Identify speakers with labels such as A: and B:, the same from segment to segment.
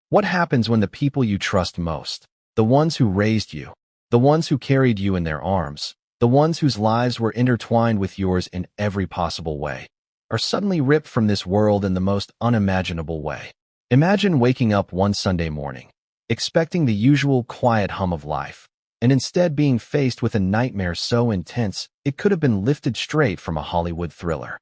A: What happens when the people you trust most, the ones who raised you, the ones who carried you in their arms, the ones whose lives were intertwined with yours in every possible way, are suddenly ripped from this world in the most unimaginable way? Imagine waking up one Sunday morning, expecting the usual quiet hum of life, and instead being faced with a nightmare so intense it could have been lifted straight from a Hollywood thriller.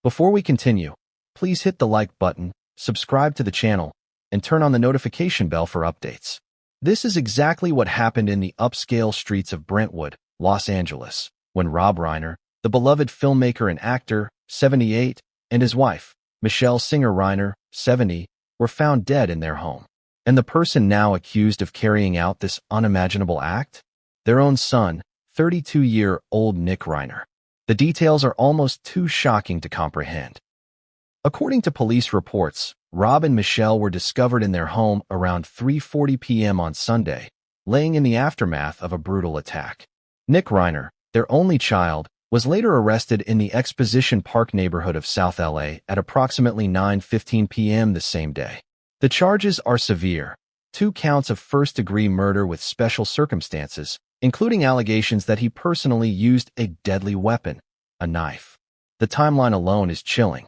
A: Before we continue, please hit the like button, subscribe to the channel, and turn on the notification bell for updates. This is exactly what happened in the upscale streets of Brentwood, Los Angeles, when Rob Reiner, the beloved filmmaker and actor, 78, and his wife, Michelle Singer Reiner, 70, were found dead in their home. And the person now accused of carrying out this unimaginable act? Their own son, 32-year-old Nick Reiner. The details are almost too shocking to comprehend. According to police reports, Rob and Michelle were discovered in their home around 3:40 p.m. on Sunday, laying in the aftermath of a brutal attack. Nick Reiner, their only child, was later arrested in the Exposition Park neighborhood of South LA at approximately 9:15 p.m. the same day. The charges are severe: 2 counts of first-degree murder with special circumstances, including allegations that he personally used a deadly weapon, a knife. The timeline alone is chilling.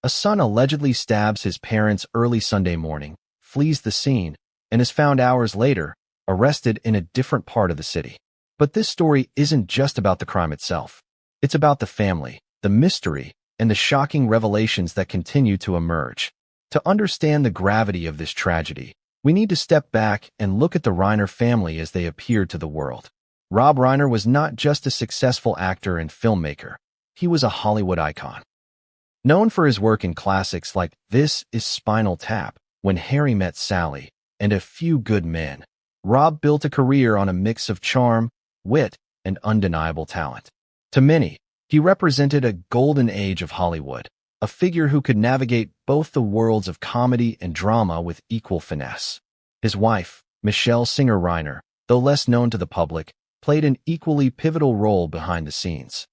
A: A son allegedly stabs his parents early Sunday morning, flees the scene, and is found hours later, arrested in a different part of the city. But this story isn't just about the crime itself. It's about the family, the mystery, and the shocking revelations that continue to emerge. To understand the gravity of this tragedy, we need to step back and look at the Reiner family as they appeared to the world. Rob Reiner was not just a successful actor and filmmaker. He was a Hollywood icon. Known for his work in classics like This Is Spinal Tap, When Harry Met Sally, and A Few Good Men, Rob built a career on a mix of charm, wit, and undeniable talent. To many, he represented a golden age of Hollywood, a figure who could navigate both the worlds of comedy and drama with equal finesse. His wife, Michelle Singer Reiner, though less known to the public, played an equally pivotal role behind the scenes.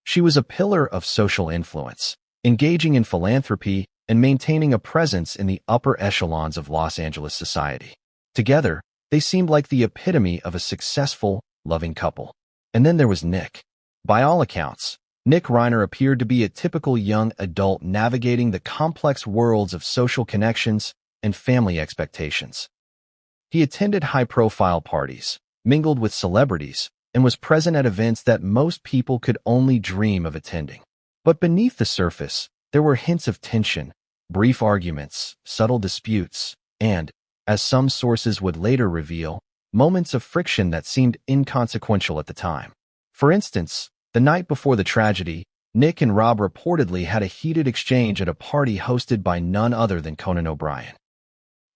A: She was a pillar of social influence, engaging in philanthropy and maintaining a presence in the upper echelons of Los Angeles society. Together, they seemed like the epitome of a successful, loving couple. And then there was Nick. By all accounts, Nick Reiner appeared to be a typical young adult navigating the complex worlds of social connections and family expectations. He attended high-profile parties, mingled with celebrities, and was present at events that most people could only dream of attending. But beneath the surface, there were hints of tension, brief arguments, subtle disputes, and, as some sources would later reveal, moments of friction that seemed inconsequential at the time. For instance, the night before the tragedy, Nick and Rob reportedly had a heated exchange at a party hosted by none other than Conan O'Brien.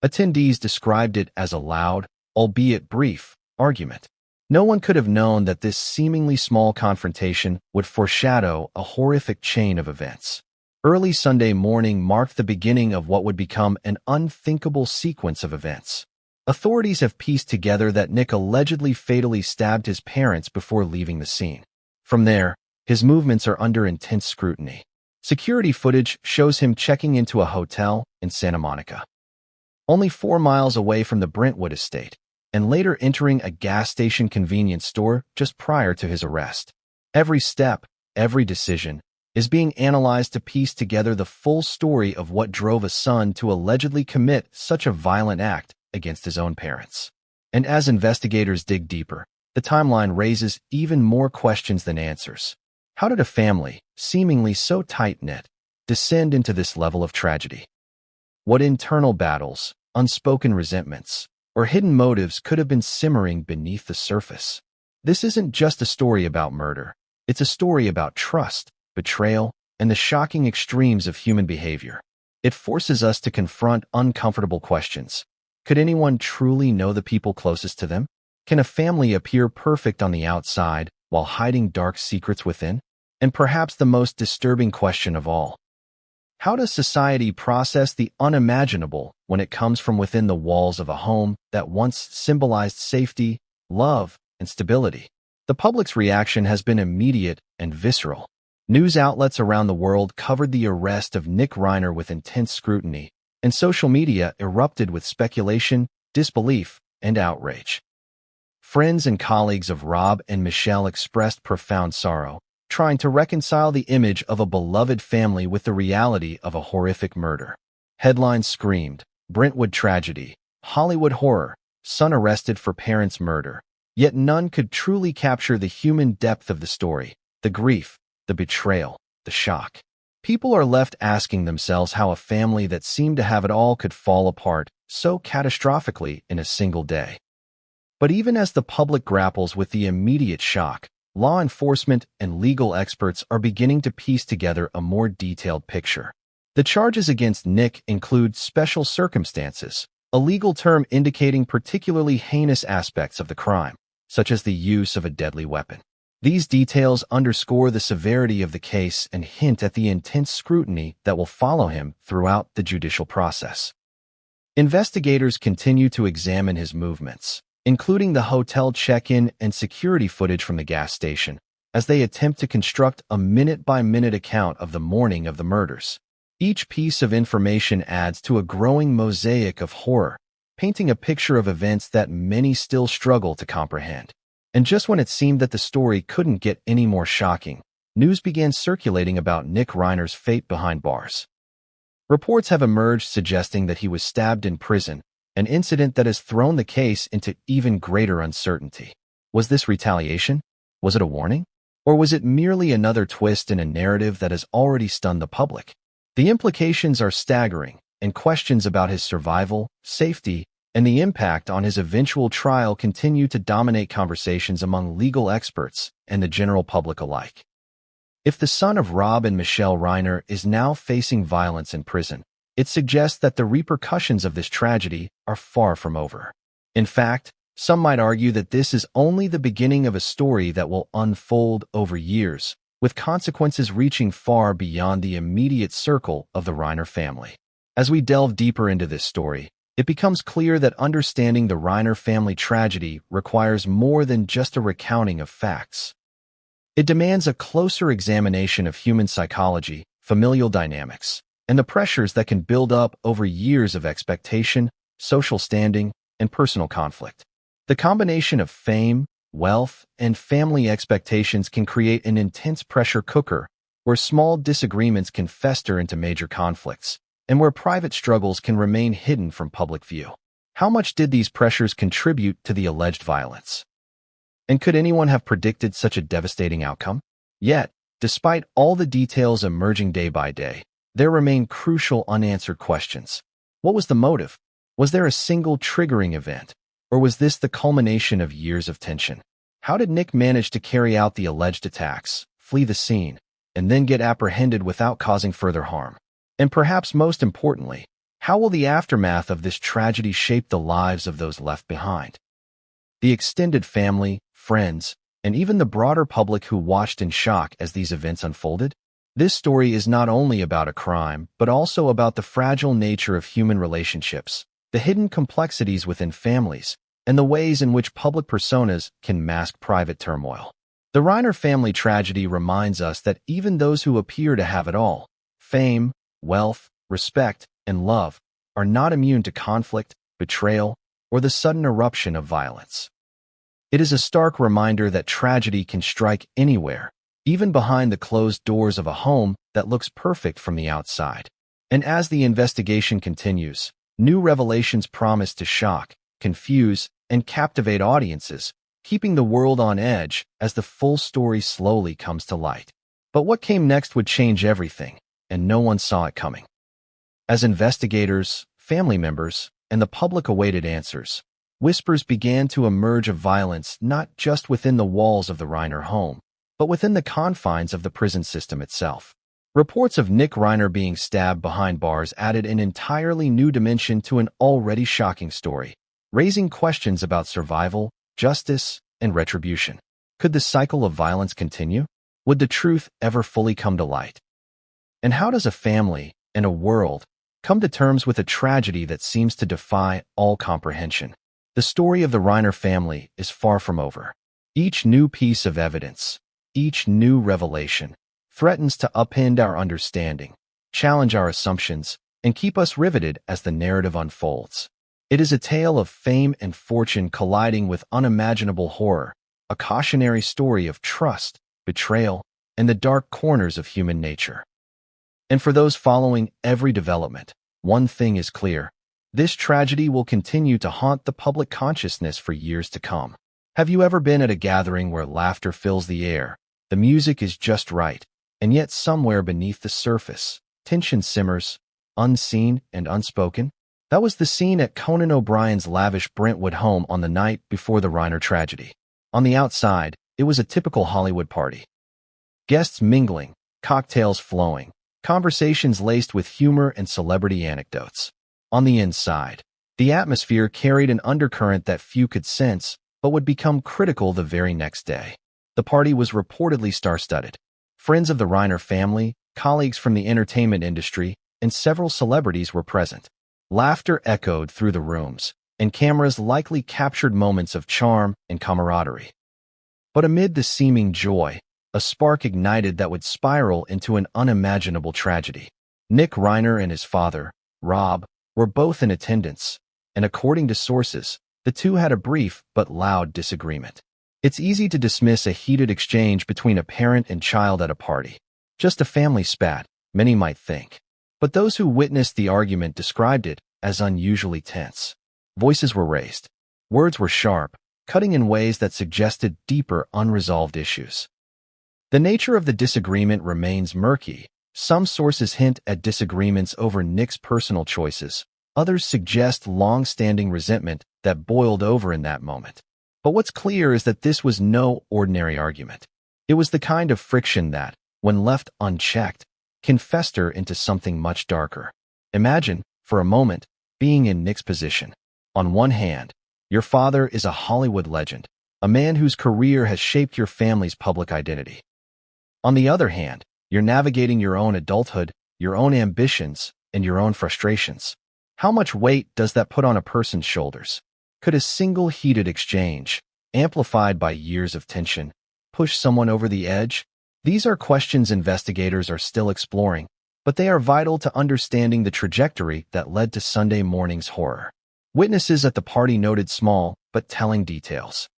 A: Attendees described it as a loud, albeit brief, argument. No one could have known that this seemingly small confrontation would foreshadow a horrific chain of events. Early Sunday morning marked the beginning of what would become an unthinkable sequence of events. Authorities have pieced together that Nick allegedly fatally stabbed his parents before leaving the scene. From there, his movements are under intense scrutiny. Security footage shows him checking into a hotel in Santa Monica, only 4 miles away from the Brentwood estate, and later entering a gas station convenience store just prior to his arrest. Every step, every decision, is being analyzed to piece together the full story of what drove a son to allegedly commit such a violent act against his own parents. And as investigators dig deeper, the timeline raises even more questions than answers. How did a family, seemingly so tight-knit, descend into this level of tragedy? What internal battles, unspoken resentments, or hidden motives could have been simmering beneath the surface? This isn't just a story about murder. It's a story about trust, betrayal, and the shocking extremes of human behavior. It forces us to confront uncomfortable questions. Could anyone truly know the people closest to them? Can a family appear perfect on the outside while hiding dark secrets within? And perhaps the most disturbing question of all: how does society process the unimaginable when it comes from within the walls of a home that once symbolized safety, love, and stability? The public's reaction has been immediate and visceral. News outlets around the world covered the arrest of Nick Reiner with intense scrutiny, and social media erupted with speculation, disbelief, and outrage. Friends and colleagues of Rob and Michelle expressed profound sorrow, trying to reconcile the image of a beloved family with the reality of a horrific murder. Headlines screamed, "Brentwood tragedy, Hollywood horror, son arrested for parents' murder." Yet none could truly capture the human depth of the story, the grief, the betrayal, the shock. People are left asking themselves how a family that seemed to have it all could fall apart so catastrophically in a single day. But even as the public grapples with the immediate shock, law enforcement and legal experts are beginning to piece together a more detailed picture. The charges against Nick include special circumstances, a legal term indicating particularly heinous aspects of the crime, such as the use of a deadly weapon. These details underscore the severity of the case and hint at the intense scrutiny that will follow him throughout the judicial process. Investigators continue to examine his movements, including the hotel check-in and security footage from the gas station, as they attempt to construct a minute-by-minute account of the morning of the murders. Each piece of information adds to a growing mosaic of horror, painting a picture of events that many still struggle to comprehend. And just when it seemed that the story couldn't get any more shocking, news began circulating about Nick Reiner's fate behind bars. Reports have emerged suggesting that he was stabbed in prison, an incident that has thrown the case into even greater uncertainty. Was this retaliation? Was it a warning? Or was it merely another twist in a narrative that has already stunned the public? The implications are staggering, and questions about his survival, safety, and the impact on his eventual trial continue to dominate conversations among legal experts and the general public alike. If the son of Rob and Michelle Reiner is now facing violence in prison, it suggests that the repercussions of this tragedy are far from over. In fact, some might argue that this is only the beginning of a story that will unfold over years, with consequences reaching far beyond the immediate circle of the Reiner family. As we delve deeper into this story, it becomes clear that understanding the Reiner family tragedy requires more than just a recounting of facts. It demands a closer examination of human psychology, familial dynamics, and the pressures that can build up over years of expectation, social standing, and personal conflict. The combination of fame, wealth, and family expectations can create an intense pressure cooker where small disagreements can fester into major conflicts, and where private struggles can remain hidden from public view. How much did these pressures contribute to the alleged violence? And could anyone have predicted such a devastating outcome? Yet, despite all the details emerging day by day, there remain crucial unanswered questions. What was the motive? Was there a single triggering event? Or was this the culmination of years of tension? How did Nick manage to carry out the alleged attacks, flee the scene, and then get apprehended without causing further harm? And perhaps most importantly, how will the aftermath of this tragedy shape the lives of those left behind? The extended family, friends, and even the broader public who watched in shock as these events unfolded? This story is not only about a crime, but also about the fragile nature of human relationships, the hidden complexities within families, and the ways in which public personas can mask private turmoil. The Reiner family tragedy reminds us that even those who appear to have it all, fame, wealth, respect, and love, are not immune to conflict, betrayal, or the sudden eruption of violence. It is a stark reminder that tragedy can strike anywhere, even behind the closed doors of a home that looks perfect from the outside. And as the investigation continues, new revelations promise to shock, confuse, and captivate audiences, keeping the world on edge as the full story slowly comes to light. But what came next would change everything, and no one saw it coming. As investigators, family members, and the public awaited answers, whispers began to emerge of violence not just within the walls of the Reiner home, but within the confines of the prison system itself. Reports of Nick Reiner being stabbed behind bars added an entirely new dimension to an already shocking story, raising questions about survival, justice, and retribution. Could the cycle of violence continue? Would the truth ever fully come to light? And how does a family and a world come to terms with a tragedy that seems to defy all comprehension? The story of the Reiner family is far from over. Each new piece of evidence, each new revelation, threatens to upend our understanding, challenge our assumptions, and keep us riveted as the narrative unfolds. It is a tale of fame and fortune colliding with unimaginable horror, a cautionary story of trust, betrayal, and the dark corners of human nature. And for those following every development, one thing is clear: this tragedy will continue to haunt the public consciousness for years to come. Have you ever been at a gathering where laughter fills the air, the music is just right, and yet somewhere beneath the surface, tension simmers, unseen and unspoken? That was the scene at Conan O'Brien's lavish Brentwood home on the night before the Reiner tragedy. On the outside, it was a typical Hollywood party. Guests mingling, cocktails flowing, conversations laced with humor and celebrity anecdotes. On the inside, the atmosphere carried an undercurrent that few could sense, but would become critical the very next day. The party was reportedly star-studded. Friends of the Reiner family, colleagues from the entertainment industry, and several celebrities were present. Laughter echoed through the rooms, and cameras likely captured moments of charm and camaraderie. But amid the seeming joy, a spark ignited that would spiral into an unimaginable tragedy. Nick Reiner and his father, Rob, were both in attendance, and according to sources, the two had a brief but loud disagreement. It's easy to dismiss a heated exchange between a parent and child at a party. Just a family spat, many might think. But those who witnessed the argument described it as unusually tense. Voices were raised. Words were sharp, cutting in ways that suggested deeper, unresolved issues. The nature of the disagreement remains murky. Some sources hint at disagreements over Nick's personal choices. Others suggest long-standing resentment that boiled over in that moment. But what's clear is that this was no ordinary argument. It was the kind of friction that, when left unchecked, can fester into something much darker. Imagine, for a moment, being in Nick's position. On one hand, your father is a Hollywood legend, a man whose career has shaped your family's public identity. On the other hand, you're navigating your own adulthood, your own ambitions, and your own frustrations. How much weight does that put on a person's shoulders? Could a single heated exchange, amplified by years of tension, push someone over the edge? These are questions investigators are still exploring, but they are vital to understanding the trajectory that led to Sunday morning's horror. Witnesses at the party noted small but telling details.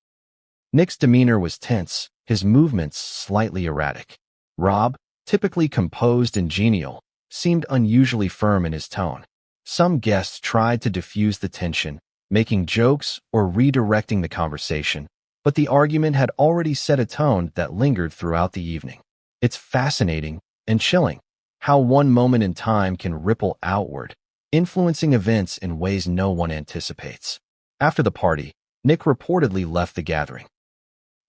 A: Nick's demeanor was tense, his movements slightly erratic. Rob, typically composed and genial, seemed unusually firm in his tone. Some guests tried to diffuse the tension, making jokes or redirecting the conversation, but the argument had already set a tone that lingered throughout the evening. It's fascinating and chilling how one moment in time can ripple outward, influencing events in ways no one anticipates. After the party, Nick reportedly left the gathering.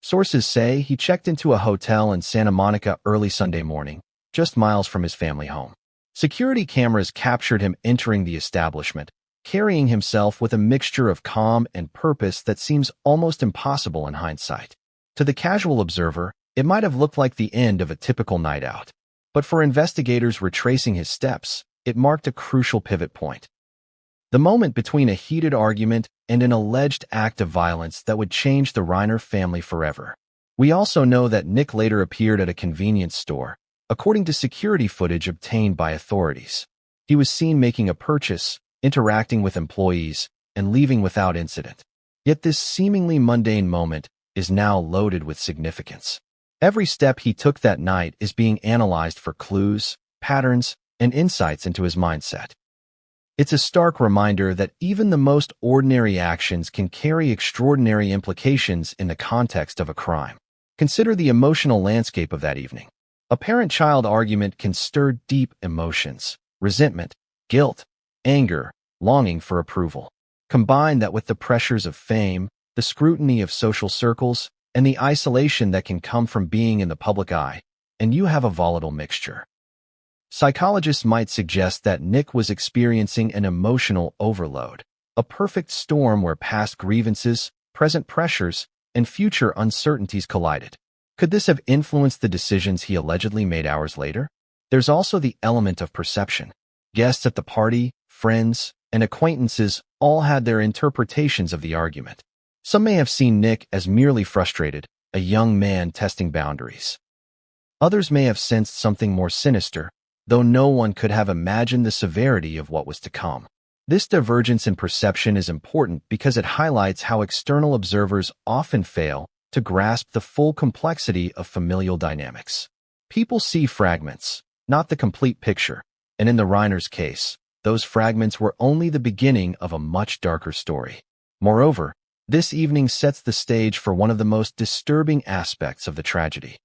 A: Sources say he checked into a hotel in Santa Monica early Sunday morning, just miles from his family home. Security cameras captured him entering the establishment, carrying himself with a mixture of calm and purpose that seems almost impossible in hindsight. To the casual observer, it might have looked like the end of a typical night out. But for investigators retracing his steps, it marked a crucial pivot point. The moment between a heated argument and an alleged act of violence that would change the Reiner family forever. We also know that Nick later appeared at a convenience store, according to security footage obtained by authorities. He was seen making a purchase, interacting with employees, and leaving without incident. Yet this seemingly mundane moment is now loaded with significance. Every step he took that night is being analyzed for clues, patterns, and insights into his mindset. It's a stark reminder that even the most ordinary actions can carry extraordinary implications in the context of a crime. Consider the emotional landscape of that evening. A parent-child argument can stir deep emotions: resentment, guilt, anger, longing for approval. Combine that with the pressures of fame, the scrutiny of social circles, and the isolation that can come from being in the public eye, and you have a volatile mixture. Psychologists might suggest that Nick was experiencing an emotional overload, a perfect storm where past grievances, present pressures, and future uncertainties collided. Could this have influenced the decisions he allegedly made hours later? There's also the element of perception. Guests at the party, friends, and acquaintances all had their interpretations of the argument. Some may have seen Nick as merely frustrated, a young man testing boundaries. Others may have sensed something more sinister, though no one could have imagined the severity of what was to come. This divergence in perception is important because it highlights how external observers often fail to grasp the full complexity of familial dynamics. People see fragments, not the complete picture, and in the Reiner's case, those fragments were only the beginning of a much darker story. Moreover, this evening sets the stage for one of the most disturbing aspects of the tragedy: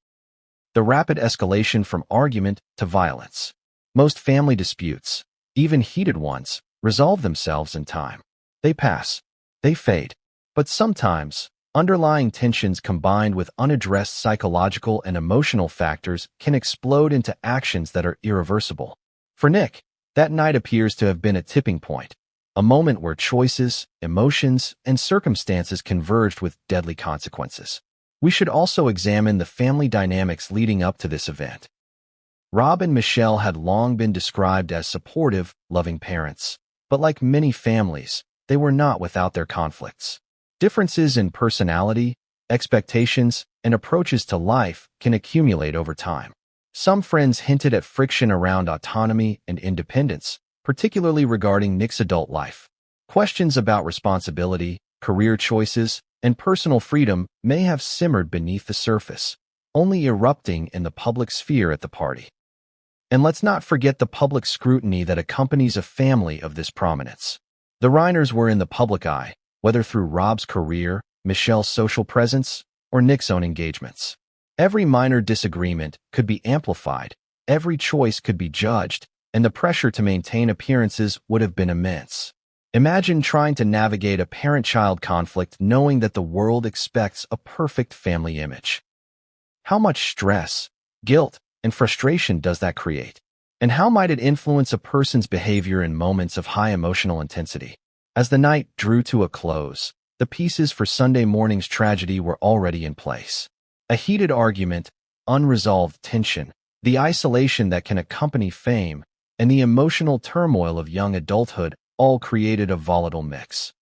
A: the rapid escalation from argument to violence. Most family disputes, even heated ones, resolve themselves in time. They pass. They fade. But sometimes, underlying tensions combined with unaddressed psychological and emotional factors can explode into actions that are irreversible. For Nick, that night appears to have been a tipping point, a moment where choices, emotions, and circumstances converged with deadly consequences. We should also examine the family dynamics leading up to this event. Rob and Michelle had long been described as supportive, loving parents, but like many families, they were not without their conflicts. Differences in personality, expectations, and approaches to life can accumulate over time. Some friends hinted at friction around autonomy and independence, particularly regarding Nick's adult life. Questions about responsibility, career choices, and personal freedom may have simmered beneath the surface, only erupting in the public sphere at the party. And let's not forget the public scrutiny that accompanies a family of this prominence. The Reiners were in the public eye, whether through Rob's career, Michelle's social presence, or Nick's own engagements. Every minor disagreement could be amplified, every choice could be judged, and the pressure to maintain appearances would have been immense. Imagine trying to navigate a parent-child conflict knowing that the world expects a perfect family image. How much stress, guilt, and frustration does that create? And how might it influence a person's behavior in moments of high emotional intensity? As the night drew to a close, the pieces for Sunday morning's tragedy were already in place. A heated argument, unresolved tension, the isolation that can accompany fame, and the emotional turmoil of young adulthood all created a volatile mix.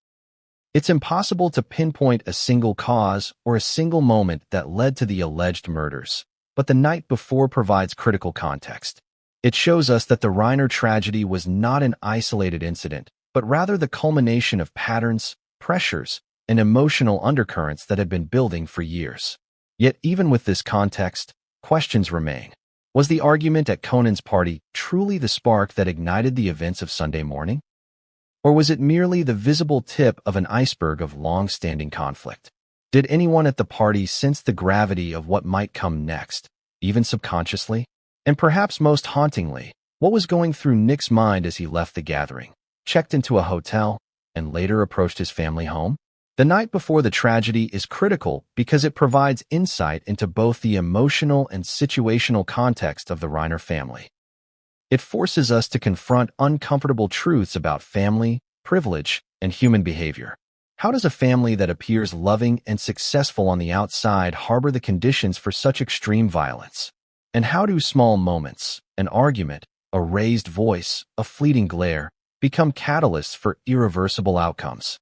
A: It's impossible to pinpoint a single cause or a single moment that led to the alleged murders, but the night before provides critical context. It shows us that the Reiner tragedy was not an isolated incident, but rather the culmination of patterns, pressures, and emotional undercurrents that had been building for years. Yet even with this context, questions remain. Was the argument at Conan's party truly the spark that ignited the events of Sunday morning? Or was it merely the visible tip of an iceberg of long-standing conflict? Did anyone at the party sense the gravity of what might come next, even subconsciously? And perhaps most hauntingly, what was going through Nick's mind as he left the gathering, checked into a hotel, and later approached his family home? The night before the tragedy is critical because it provides insight into both the emotional and situational context of the Reiner family. It forces us to confront uncomfortable truths about family, privilege, and human behavior. How does a family that appears loving and successful on the outside harbor the conditions for such extreme violence? And how do small moments, an argument, a raised voice, a fleeting glare, become catalysts for irreversible outcomes?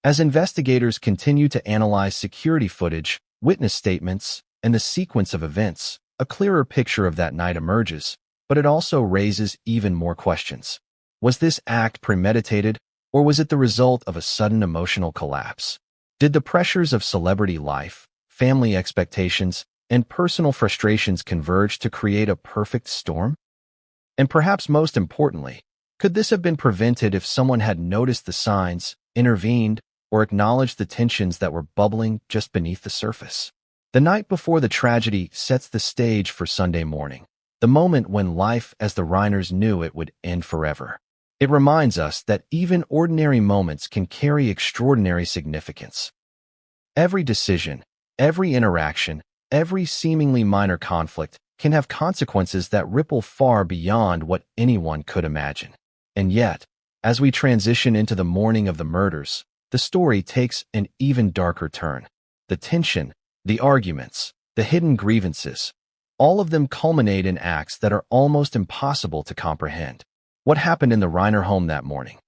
A: As investigators continue to analyze security footage, witness statements, and the sequence of events, a clearer picture of that night emerges, but it also raises even more questions. Was this act premeditated, or was it the result of a sudden emotional collapse? Did the pressures of celebrity life, family expectations, and personal frustrations converge to create a perfect storm? And perhaps most importantly, could this have been prevented if someone had noticed the signs, intervened, or acknowledged the tensions that were bubbling just beneath the surface? The night before the tragedy sets the stage for Sunday morning, the moment when life as the Reiners knew it would end forever. It reminds us that even ordinary moments can carry extraordinary significance. Every decision, every interaction, every seemingly minor conflict can have consequences that ripple far beyond what anyone could imagine. And yet, as we transition into the morning of the murders, the story takes an even darker turn. The tension, the arguments, the hidden grievances, all of them culminate in acts that are almost impossible to comprehend. What happened in the Reiner home that morning?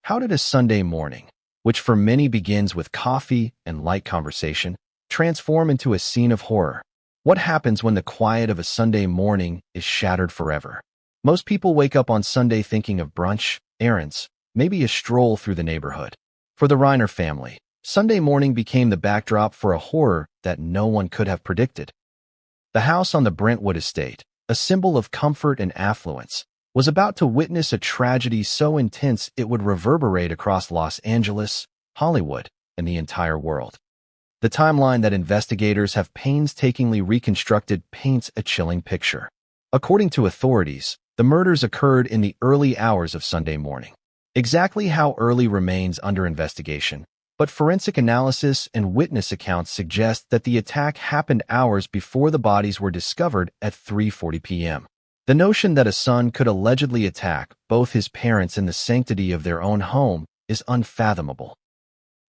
A: How did a Sunday morning, which for many begins with coffee and light conversation, transform into a scene of horror? What happens when the quiet of a Sunday morning is shattered forever? Most people wake up on Sunday thinking of brunch, errands, maybe a stroll through the neighborhood. For the Reiner family, Sunday morning became the backdrop for a horror that no one could have predicted. The house on the Brentwood estate, a symbol of comfort and affluence, was about to witness a tragedy so intense it would reverberate across Los Angeles, Hollywood, and the entire world. The timeline that investigators have painstakingly reconstructed paints a chilling picture. According to authorities, the murders occurred in the early hours of Sunday morning. Exactly how early remains under investigation, but forensic analysis and witness accounts suggest that the attack happened hours before the bodies were discovered at 3:40 p.m. The notion that a son could allegedly attack both his parents in the sanctity of their own home is unfathomable.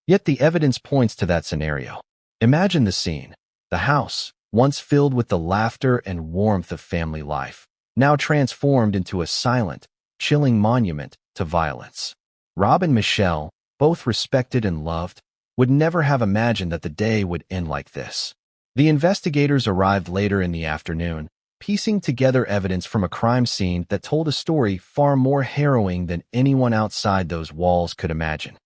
A: Yet the evidence points to that scenario. Imagine the scene. The house, once filled with the laughter and warmth of family life, now transformed into a silent, chilling monument to violence. Rob and Michelle, both respected and loved, would never have imagined that the day would end like this. The investigators arrived later in the afternoon, piecing together evidence from a crime scene that told a story far more harrowing than anyone outside those walls could imagine.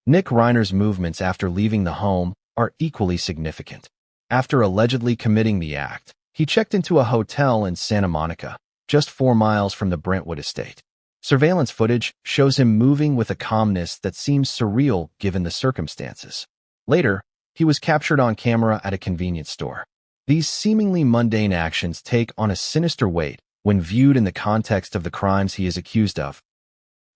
A: Nick Reiner's movements after leaving the home are equally significant. After allegedly committing the act, he checked into a hotel in Santa Monica, just 4 miles from the Brentwood estate. Surveillance footage shows him moving with a calmness that seems surreal given the circumstances. Later, he was captured on camera at a convenience store. These seemingly mundane actions take on a sinister weight when viewed in the context of the crimes he is accused of.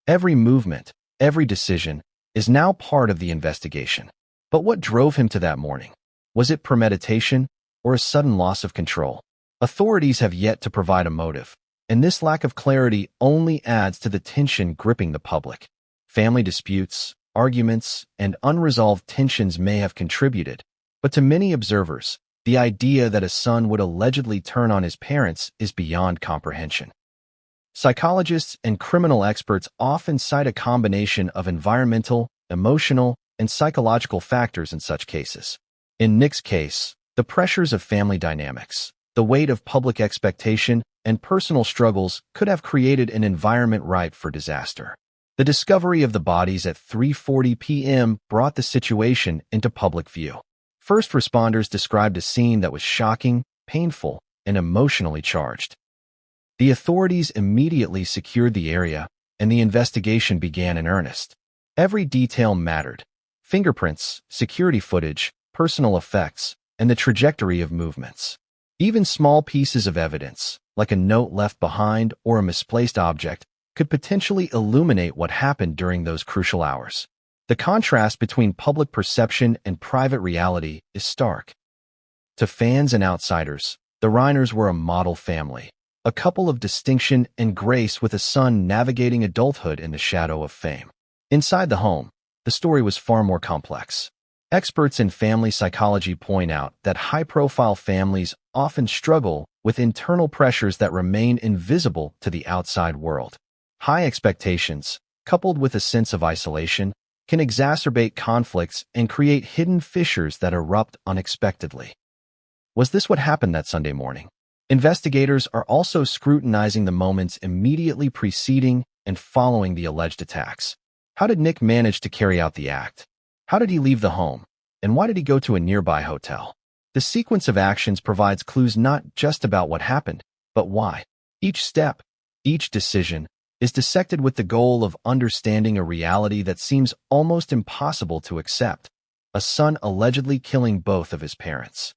A: Every movement, every decision, is now part of the investigation. But what drove him to that morning? Was it premeditation or a sudden loss of control? Authorities have yet to provide a motive, and this lack of clarity only adds to the tension gripping the public. Family disputes, arguments, and unresolved tensions may have contributed, but to many observers, the idea that a son would allegedly turn on his parents is beyond comprehension. Psychologists and criminal experts often cite a combination of environmental, emotional, and psychological factors in such cases. In Nick's case, the pressures of family dynamics, the weight of public expectation, and personal struggles could have created an environment ripe for disaster. The discovery of the bodies at 3:40 p.m. brought the situation into public view. First responders described a scene that was shocking, painful, and emotionally charged. The authorities immediately secured the area, and the investigation began in earnest. Every detail mattered: fingerprints, security footage, personal effects, and the trajectory of movements. Even small pieces of evidence, like a note left behind or a misplaced object, could potentially illuminate what happened during those crucial hours. The contrast between public perception and private reality is stark. To fans and outsiders, the Reiners were a model family, a couple of distinction and grace with a son navigating adulthood in the shadow of fame. Inside the home, the story was far more complex. Experts in family psychology point out that high-profile families often struggle with internal pressures that remain invisible to the outside world. High expectations, coupled with a sense of isolation, can exacerbate conflicts and create hidden fissures that erupt unexpectedly. Was this what happened that Sunday morning? Investigators are also scrutinizing the moments immediately preceding and following the alleged attacks. How did Nick manage to carry out the act? How did he leave the home? And why did he go to a nearby hotel? The sequence of actions provides clues not just about what happened, but why. Each step, each decision, is dissected with the goal of understanding a reality that seems almost impossible to accept: a son allegedly killing both of his parents.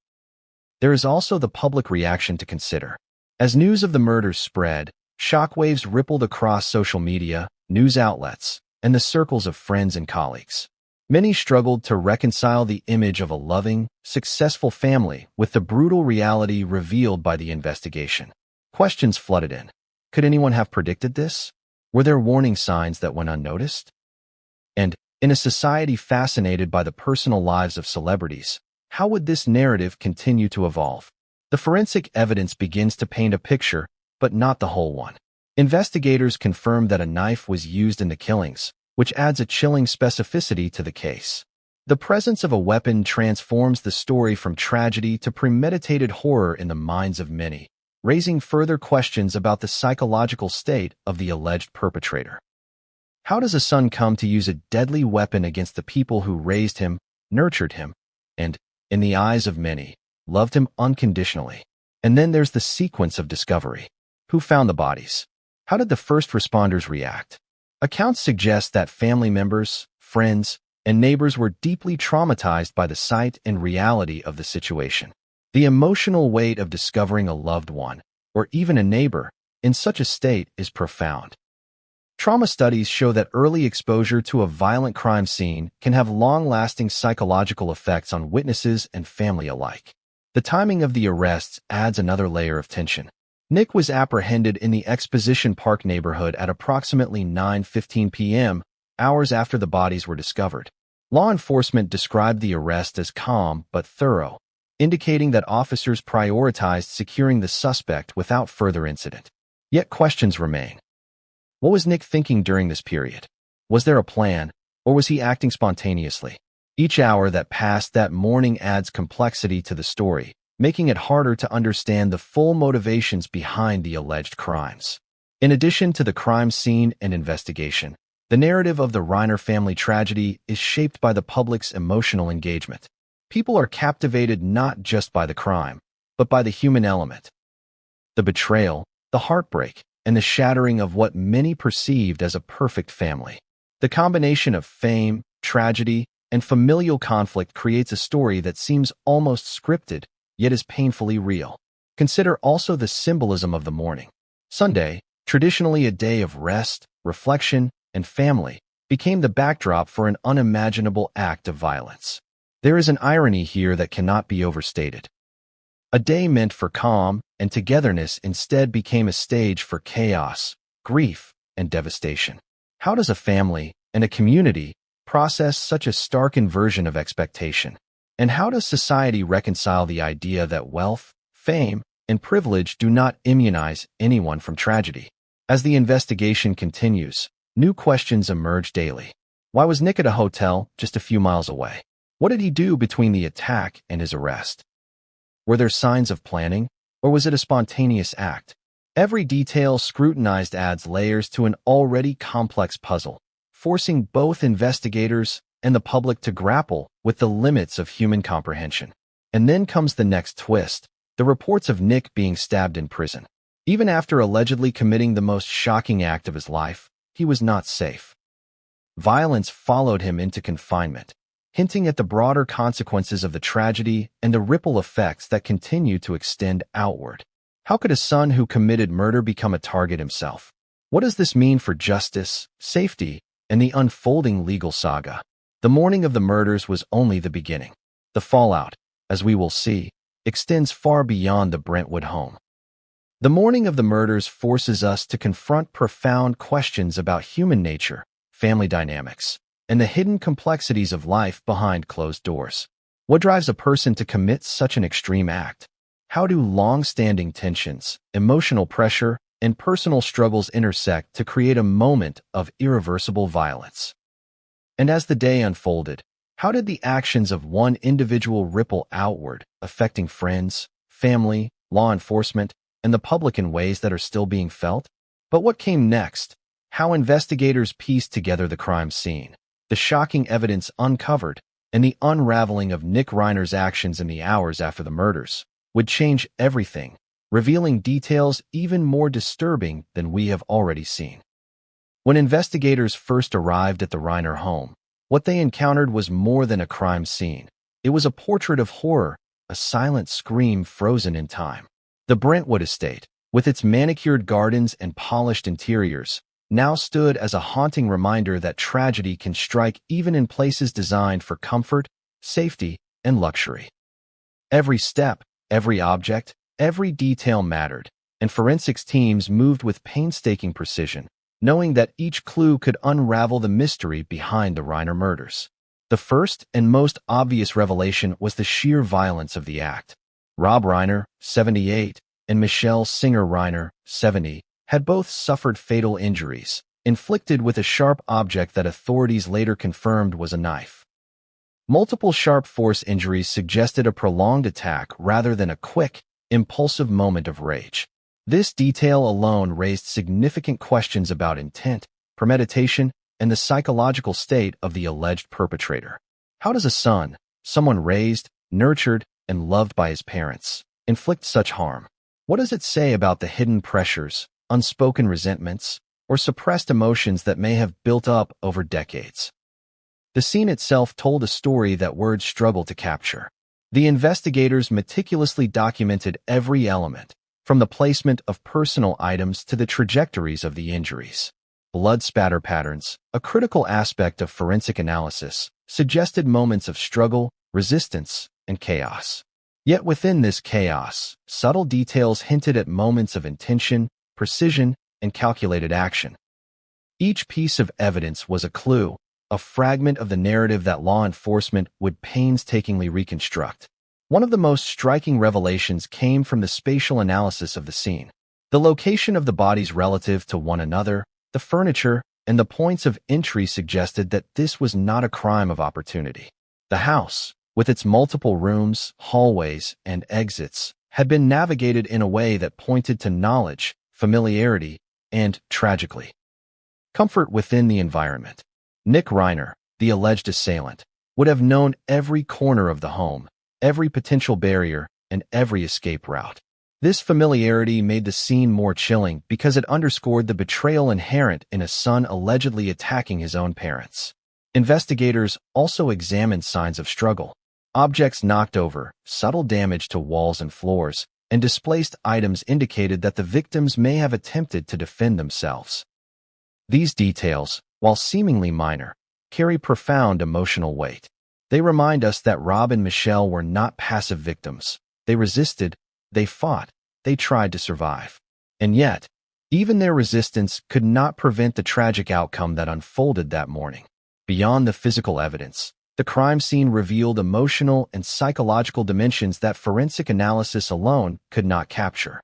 A: There is also the public reaction to consider. As news of the murders spread, shockwaves rippled across social media, news outlets, and the circles of friends and colleagues. Many struggled to reconcile the image of a loving, successful family with the brutal reality revealed by the investigation. Questions flooded in. Could anyone have predicted this? Were there warning signs that went unnoticed? And, in a society fascinated by the personal lives of celebrities, how would this narrative continue to evolve? The forensic evidence begins to paint a picture, but not the whole one. Investigators confirmed that a knife was used in the killings, which adds a chilling specificity to the case. The presence of a weapon transforms the story from tragedy to premeditated horror in the minds of many. raising further questions about the psychological state of the alleged perpetrator. How does a son come to use a deadly weapon against the people who raised him, nurtured him, and, in the eyes of many, loved him unconditionally? And then there's the sequence of discovery. Who found the bodies? How did the first responders react? Accounts suggest that family members, friends, and neighbors were deeply traumatized by the sight and reality of the situation. The emotional weight of discovering a loved one, or even a neighbor, in such a state is profound. Trauma studies show that early exposure to a violent crime scene can have long-lasting psychological effects on witnesses and family alike. The timing of the arrests adds another layer of tension. Nick was apprehended in the Exposition Park neighborhood at approximately 9:15 p.m., hours after the bodies were discovered. Law enforcement described the arrest as calm but thorough, indicating that officers prioritized securing the suspect without further incident. Yet questions remain. What was Nick thinking during this period? Was there a plan, or was he acting spontaneously? Each hour that passed that morning adds complexity to the story, making it harder to understand the full motivations behind the alleged crimes. In addition to the crime scene and investigation, the narrative of the Reiner family tragedy is shaped by the public's emotional engagement. People are captivated not just by the crime, but by the human element. The betrayal, the heartbreak, and the shattering of what many perceived as a perfect family. The combination of fame, tragedy, and familial conflict creates a story that seems almost scripted, yet is painfully real. Consider also the symbolism of the morning. Sunday, traditionally a day of rest, reflection, and family, became the backdrop for an unimaginable act of violence. There is an irony here that cannot be overstated. A day meant for calm and togetherness instead became a stage for chaos, grief, and devastation. How does a family and a community process such a stark inversion of expectation? And how does society reconcile the idea that wealth, fame, and privilege do not immunize anyone from tragedy? As the investigation continues, new questions emerge daily. Why was Nick at a hotel just a few miles away? What did he do between the attack and his arrest? Were there signs of planning, or was it a spontaneous act? Every detail scrutinized adds layers to an already complex puzzle, forcing both investigators and the public to grapple with the limits of human comprehension. And then comes the next twist, the reports of Nick being stabbed in prison. Even after allegedly committing the most shocking act of his life, he was not safe. Violence followed him into confinement, hinting at the broader consequences of the tragedy and the ripple effects that continue to extend outward. How could a son who committed murder become a target himself? What does this mean for justice, safety, and the unfolding legal saga? The morning of the murders was only the beginning. The fallout, as we will see, extends far beyond the Brentwood home. The morning of the murders forces us to confront profound questions about human nature, family dynamics, and the hidden complexities of life behind closed doors. What drives a person to commit such an extreme act? How do long-standing tensions, emotional pressure, and personal struggles intersect to create a moment of irreversible violence? And as the day unfolded, how did the actions of one individual ripple outward, affecting friends, family, law enforcement, and the public in ways that are still being felt? But what came next? How investigators pieced together the crime scene, the shocking evidence uncovered, and the unraveling of Nick Reiner's actions in the hours after the murders would change everything, revealing details even more disturbing than we have already seen. When investigators first arrived at the Reiner home, what they encountered was more than a crime scene. It was a portrait of horror, a silent scream frozen in time. The Brentwood estate, with its manicured gardens and polished interiors, now stood as a haunting reminder that tragedy can strike even in places designed for comfort, safety, and luxury. Every step, every object, every detail mattered, and forensics teams moved with painstaking precision, knowing that each clue could unravel the mystery behind the Reiner murders. The first and most obvious revelation was the sheer violence of the act. Rob Reiner, 78, and Michelle Singer Reiner, 70, had both suffered fatal injuries, inflicted with a sharp object that authorities later confirmed was a knife. Multiple sharp force injuries suggested a prolonged attack rather than a quick, impulsive moment of rage. This detail alone raised significant questions about intent, premeditation, and the psychological state of the alleged perpetrator. How does a son, someone raised, nurtured, and loved by his parents, inflict such harm? What does it say about the hidden pressures, unspoken resentments, or suppressed emotions that may have built up over decades? The scene itself told a story that words struggle to capture. The investigators meticulously documented every element, from the placement of personal items to the trajectories of the injuries. Blood spatter patterns, a critical aspect of forensic analysis, suggested moments of struggle, resistance, and chaos. Yet within this chaos, subtle details hinted at moments of intention, precision, and calculated action. Each piece of evidence was a clue, a fragment of the narrative that law enforcement would painstakingly reconstruct. One of the most striking revelations came from the spatial analysis of the scene. The location of the bodies relative to one another, the furniture, and the points of entry suggested that this was not a crime of opportunity. The house, with its multiple rooms, hallways, and exits, had been navigated in a way that pointed to knowledge, familiarity, and, tragically, comfort within the environment. Nick Reiner, the alleged assailant, would have known every corner of the home, every potential barrier, and every escape route. This familiarity made the scene more chilling because it underscored the betrayal inherent in a son allegedly attacking his own parents. Investigators also examined signs of struggle. Objects knocked over, subtle damage to walls and floors, and displaced items indicated that the victims may have attempted to defend themselves. These details, while seemingly minor, carry profound emotional weight. They remind us that Rob and Michelle were not passive victims. They resisted, they fought, they tried to survive. And yet, even their resistance could not prevent the tragic outcome that unfolded that morning. Beyond the physical evidence, the crime scene revealed emotional and psychological dimensions that forensic analysis alone could not capture.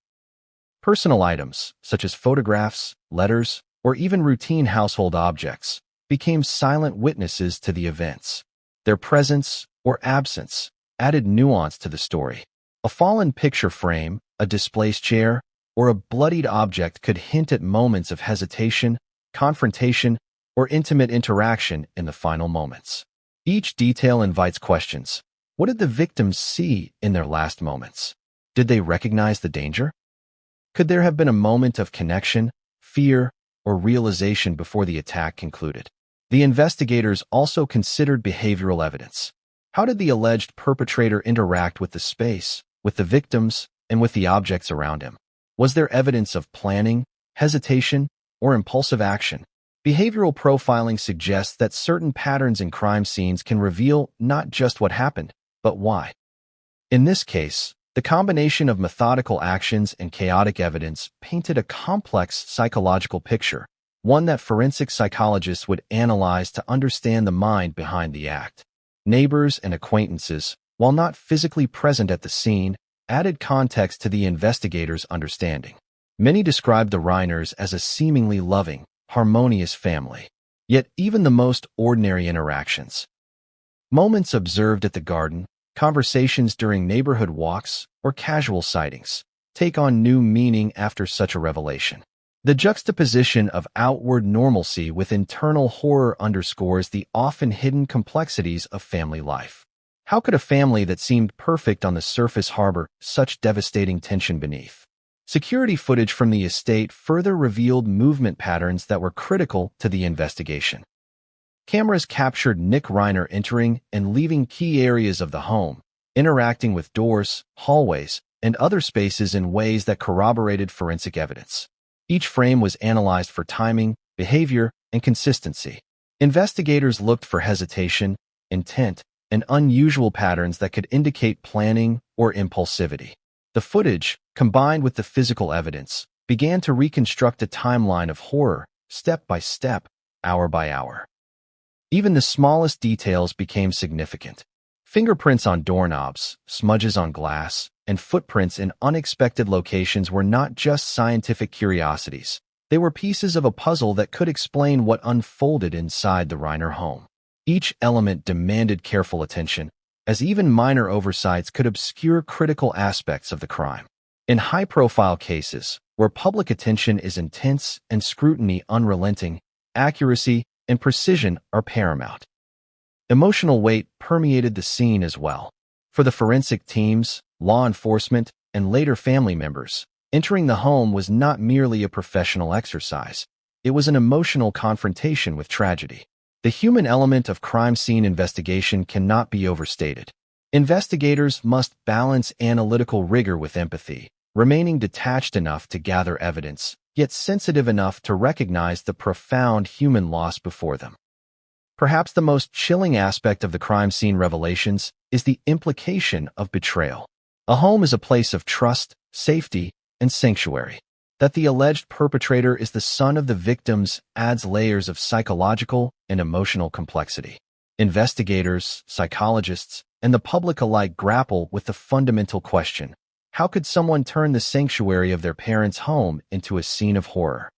A: Personal items, such as photographs, letters, or even routine household objects, became silent witnesses to the events. Their presence, or absence, added nuance to the story. A fallen picture frame, a displaced chair, or a bloodied object could hint at moments of hesitation, confrontation, or intimate interaction in the final moments. Each detail invites questions. What did the victims see in their last moments? Did they recognize the danger? Could there have been a moment of connection, fear, or realization before the attack concluded? The investigators also considered behavioral evidence. How did the alleged perpetrator interact with the space, with the victims, and with the objects around him? Was there evidence of planning, hesitation, or impulsive action? Behavioral profiling suggests that certain patterns in crime scenes can reveal not just what happened, but why. In this case, the combination of methodical actions and chaotic evidence painted a complex psychological picture, one that forensic psychologists would analyze to understand the mind behind the act. Neighbors and acquaintances, while not physically present at the scene, added context to the investigators' understanding. Many described the Reiners as a seemingly loving, harmonious family. Yet even the most ordinary interactions, moments observed at the garden, conversations during neighborhood walks, or casual sightings, take on new meaning after such a revelation. The juxtaposition of outward normalcy with internal horror underscores the often hidden complexities of family life. How could a family that seemed perfect on the surface harbor such devastating tension beneath? Security footage from the estate further revealed movement patterns that were critical to the investigation. Cameras captured Nick Reiner entering and leaving key areas of the home, interacting with doors, hallways, and other spaces in ways that corroborated forensic evidence. Each frame was analyzed for timing, behavior, and consistency. Investigators looked for hesitation, intent, and unusual patterns that could indicate planning or impulsivity. The footage, combined with the physical evidence, began to reconstruct a timeline of horror, step by step, hour by hour. Even the smallest details became significant. Fingerprints on doorknobs, smudges on glass, and footprints in unexpected locations were not just scientific curiosities. They were pieces of a puzzle that could explain what unfolded inside the Reiner home. Each element demanded careful attention, as even minor oversights could obscure critical aspects of the crime. In high-profile cases, where public attention is intense and scrutiny unrelenting, accuracy and precision are paramount. Emotional weight permeated the scene as well. For the forensic teams, law enforcement, and later family members, entering the home was not merely a professional exercise. It was an emotional confrontation with tragedy. The human element of crime scene investigation cannot be overstated. Investigators must balance analytical rigor with empathy, remaining detached enough to gather evidence, yet sensitive enough to recognize the profound human loss before them. Perhaps the most chilling aspect of the crime scene revelations is the implication of betrayal. A home is a place of trust, safety, and sanctuary. That the alleged perpetrator is the son of the victims adds layers of psychological and emotional complexity. Investigators, psychologists, and the public alike grapple with the fundamental question: how could someone turn the sanctuary of their parents' home into a scene of horror?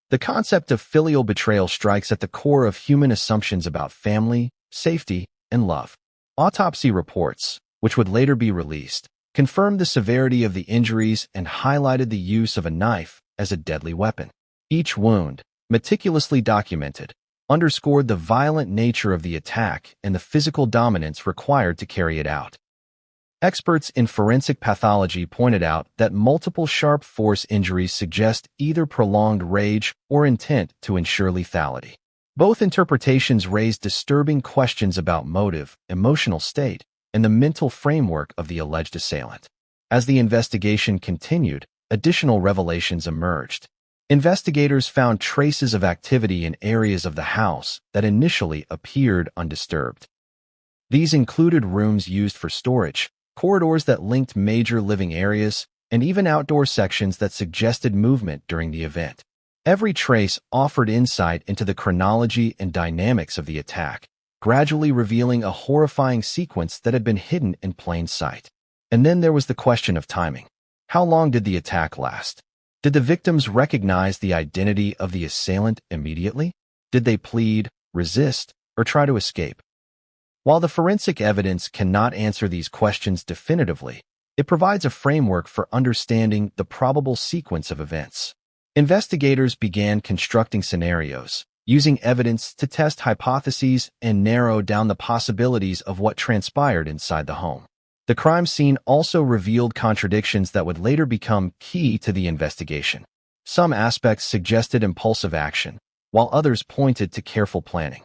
A: The concept of filial betrayal strikes at the core of human assumptions about family, safety, and love. Autopsy reports, which would later be released, confirmed the severity of the injuries and highlighted the use of a knife as a deadly weapon. Each wound, meticulously documented, underscored the violent nature of the attack and the physical dominance required to carry it out. Experts in forensic pathology pointed out that multiple sharp force injuries suggest either prolonged rage or intent to ensure lethality. Both interpretations raised disturbing questions about motive, emotional state, and the mental framework of the alleged assailant. As the investigation continued, additional revelations emerged. Investigators found traces of activity in areas of the house that initially appeared undisturbed. These included rooms used for storage, corridors that linked major living areas, and even outdoor sections that suggested movement during the event. Every trace offered insight into the chronology and dynamics of the attack, gradually revealing a horrifying sequence that had been hidden in plain sight. And then there was the question of timing. How long did the attack last? Did the victims recognize the identity of the assailant immediately? Did they plead, resist, or try to escape? While the forensic evidence cannot answer these questions definitively, it provides a framework for understanding the probable sequence of events. Investigators began constructing scenarios, using evidence to test hypotheses and narrow down the possibilities of what transpired inside the home. The crime scene also revealed contradictions that would later become key to the investigation. Some aspects suggested impulsive action, while others pointed to careful planning.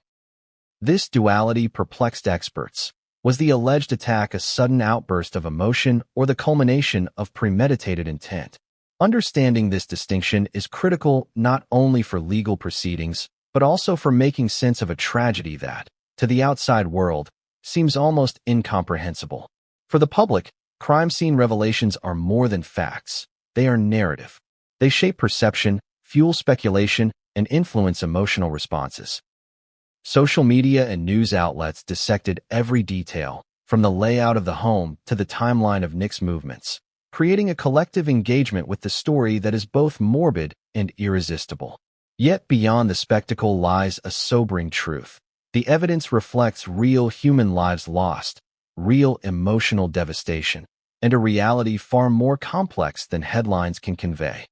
A: This duality perplexed experts. Was the alleged attack a sudden outburst of emotion or the culmination of premeditated intent? Understanding this distinction is critical not only for legal proceedings, but also for making sense of a tragedy that, to the outside world, seems almost incomprehensible. For the public, crime scene revelations are more than facts. They are narrative. They shape perception, fuel speculation, and influence emotional responses. Social media and news outlets dissected every detail, from the layout of the home to the timeline of Nick's movements, creating a collective engagement with the story that is both morbid and irresistible. Yet beyond the spectacle lies a sobering truth. The evidence reflects real human lives lost, real emotional devastation, and a reality far more complex than headlines can convey.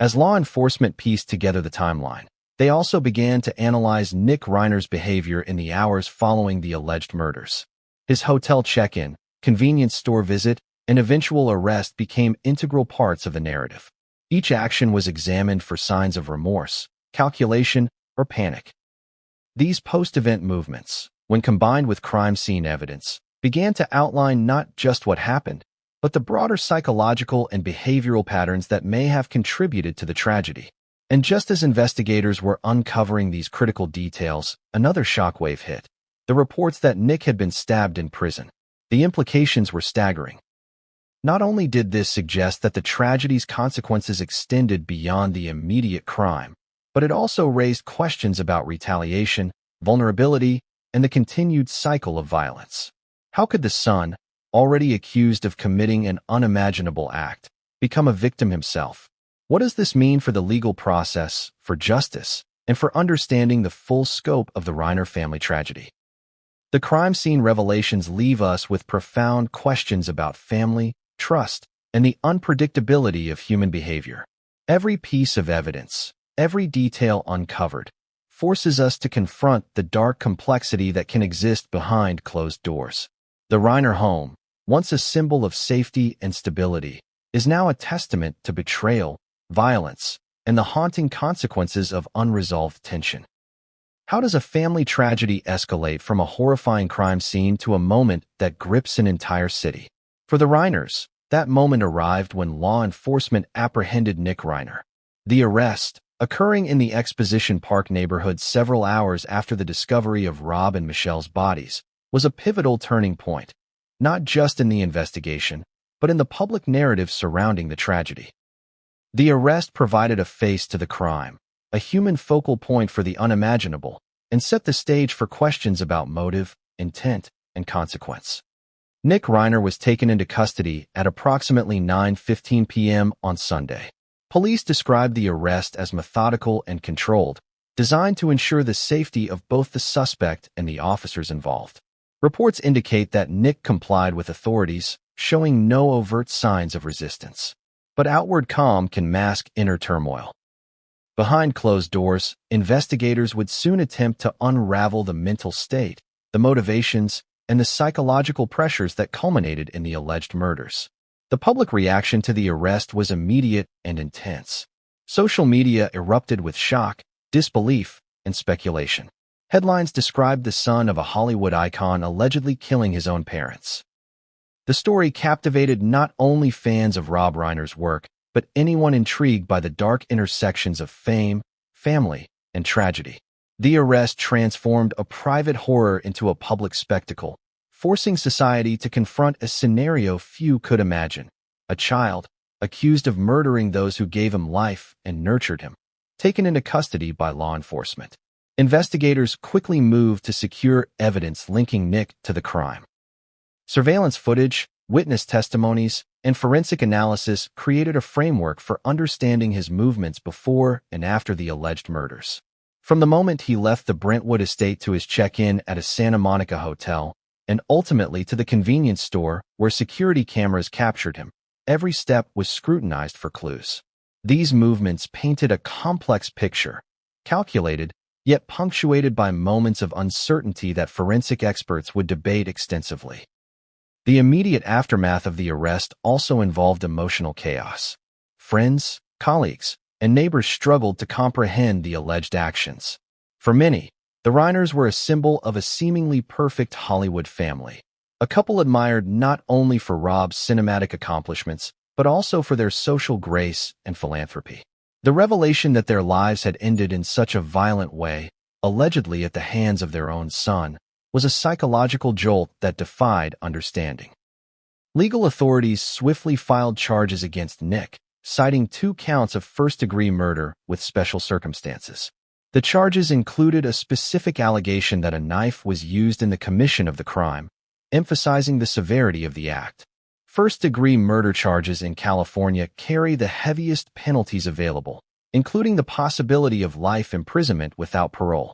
A: As law enforcement pieced together the timeline, they also began to analyze Nick Reiner's behavior in the hours following the alleged murders. His hotel check-in, convenience store visit, and eventual arrest became integral parts of the narrative. Each action was examined for signs of remorse, calculation, or panic. These post-event movements, when combined with crime scene evidence, began to outline not just what happened, but the broader psychological and behavioral patterns that may have contributed to the tragedy. And just as investigators were uncovering these critical details, another shockwave hit. The reports that Nick had been stabbed in prison. The implications were staggering. Not only did this suggest that the tragedy's consequences extended beyond the immediate crime, but it also raised questions about retaliation, vulnerability, and the continued cycle of violence. How could the son, already accused of committing an unimaginable act, become a victim himself? What does this mean for the legal process, for justice, and for understanding the full scope of the Reiner family tragedy? The crime scene revelations leave us with profound questions about family, trust, and the unpredictability of human behavior. Every piece of evidence, every detail uncovered, forces us to confront the dark complexity that can exist behind closed doors. The Reiner home, once a symbol of safety and stability, is now a testament to betrayal, violence, and the haunting consequences of unresolved tension. How does a family tragedy escalate from a horrifying crime scene to a moment that grips an entire city? For the Reiners, that moment arrived when law enforcement apprehended Nick Reiner. The arrest, occurring in the Exposition Park neighborhood several hours after the discovery of Rob and Michelle's bodies, was a pivotal turning point, not just in the investigation, but in the public narrative surrounding the tragedy. The arrest provided a face to the crime, a human focal point for the unimaginable, and set the stage for questions about motive, intent, and consequence. Nick Reiner was taken into custody at approximately 9:15 p.m. on Sunday. Police described the arrest as methodical and controlled, designed to ensure the safety of both the suspect and the officers involved. Reports indicate that Nick complied with authorities, showing no overt signs of resistance. But outward calm can mask inner turmoil. Behind closed doors, investigators would soon attempt to unravel the mental state, the motivations, and the psychological pressures that culminated in the alleged murders. The public reaction to the arrest was immediate and intense. Social media erupted with shock, disbelief, and speculation. Headlines described the son of a Hollywood icon allegedly killing his own parents. The story captivated not only fans of Rob Reiner's work, but anyone intrigued by the dark intersections of fame, family, and tragedy. The arrest transformed a private horror into a public spectacle, forcing society to confront a scenario few could imagine: a child, accused of murdering those who gave him life and nurtured him, taken into custody by law enforcement. Investigators quickly moved to secure evidence linking Nick to the crime. Surveillance footage, witness testimonies, and forensic analysis created a framework for understanding his movements before and after the alleged murders. From the moment he left the Brentwood estate to his check-in at a Santa Monica hotel, and ultimately to the convenience store where security cameras captured him, every step was scrutinized for clues. These movements painted a complex picture, calculated, yet punctuated by moments of uncertainty that forensic experts would debate extensively. The immediate aftermath of the arrest also involved emotional chaos. Friends, colleagues, and neighbors struggled to comprehend the alleged actions. For many, the Reiners were a symbol of a seemingly perfect Hollywood family, a couple admired not only for Rob's cinematic accomplishments, but also for their social grace and philanthropy. The revelation that their lives had ended in such a violent way, allegedly at the hands of their own son, was a psychological jolt that defied understanding. Legal authorities swiftly filed charges against Nick, citing 2 counts of first-degree murder with special circumstances. The charges included a specific allegation that a knife was used in the commission of the crime, emphasizing the severity of the act. First-degree murder charges in California carry the heaviest penalties available, including the possibility of life imprisonment without parole.